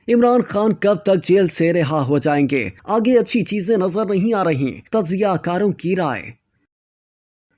عمران خان کب تک جیل سے رہا ہو جائیں گے؟ آگے اچھی چیزیں نظر نہیں آ رہی، تجزیہ کاروں کی رائے۔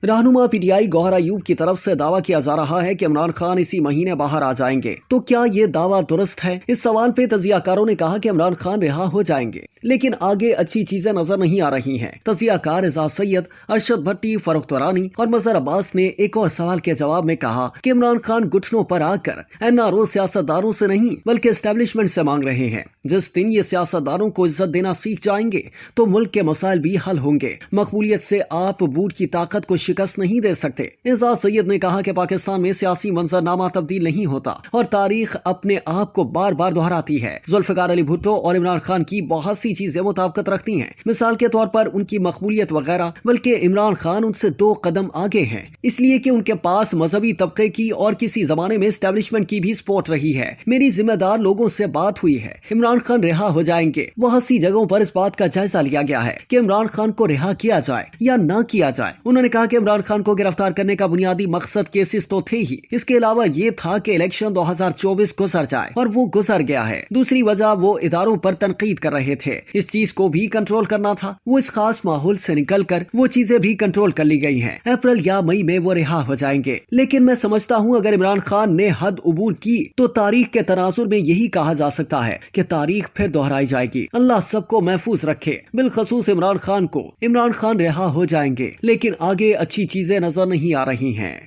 رہنما پی ٹی آئی گوہر ایوب کی طرف سے دعویٰ کیا جا رہا ہے کہ عمران خان اسی مہینے باہر آ جائیں گے، تو کیا یہ دعویٰ درست ہے؟ اس سوال پہ تجزیہ کاروں نے کہا کہ عمران خان رہا ہو جائیں گے، لیکن آگے اچھی چیزیں نظر نہیں آ رہی ہیں۔ تجزیہ کار اعجاز سید، ارشد بھٹی، فاروق تورانی اور مظہر عباس نے ایک اور سوال کے جواب میں کہا کہ عمران خان گھٹنوں پر آ کر NRO سیاستدانوں سے نہیں بلکہ اسٹیبلشمنٹ سے مانگ رہے ہیں۔ جس دن یہ سیاستدانوں کو عزت دینا سیکھ جائیں گے تو ملک کے مسائل بھی حل ہوں گے۔ مقبولیت سے آپ بوٹ کی طاقت کو شکست نہیں دے سکتے۔ اعجاز سید نے کہا کہ پاکستان میں سیاسی منظرنامہ تبدیل نہیں ہوتا اور تاریخ اپنے آپ کو بار بار دہراتی ہے۔ ذوالفقار علی بھٹو اور عمران خان کی بہت سی چیزیں مطابقت رکھتی ہیں، مثال کے طور پر ان کی مقبولیت وغیرہ، بلکہ عمران خان ان سے 2 قدم آگے ہیں، اس لیے کہ ان کے پاس مذہبی طبقے کی اور کسی زمانے میں اسٹیبلشمنٹ کی بھی سپورٹ رہی ہے۔ میری ذمہ دار لوگوں سے بات ہوئی ہے، عمران خان رہا ہو جائیں گے۔ بہت سی جگہوں پر اس بات کا جائزہ لیا گیا ہے کہ عمران خان کو رہا کیا جائے یا نہ کیا جائے۔ انہوں نے کہا کہ عمران خان کو گرفتار کرنے کا بنیادی مقصد کیسز تو تھے ہی، اس کے علاوہ یہ تھا کہ الیکشن 2024 گزر جائے، اور وہ گزر گیا ہے۔ دوسری وجہ وہ اداروں پر تنقید کر رہے تھے، اس چیز کو بھی کنٹرول کرنا تھا۔ وہ اس خاص ماحول سے نکل کر وہ چیزیں بھی کنٹرول کر لی گئی ہیں۔ اپریل یا مئی میں وہ رہا ہو جائیں گے، لیکن میں سمجھتا ہوں اگر عمران خان نے حد عبور کی تو تاریخ کے تناظر میں یہی کہا جا سکتا ہے کہ تاریخ پھر دہرائی جائے گی۔ اللہ سب کو محفوظ رکھے، بالخصوص عمران خان کو۔ عمران خان رہا ہو جائیں گے، لیکن آگے اچھی چیزیں نظر نہیں آ رہی ہیں۔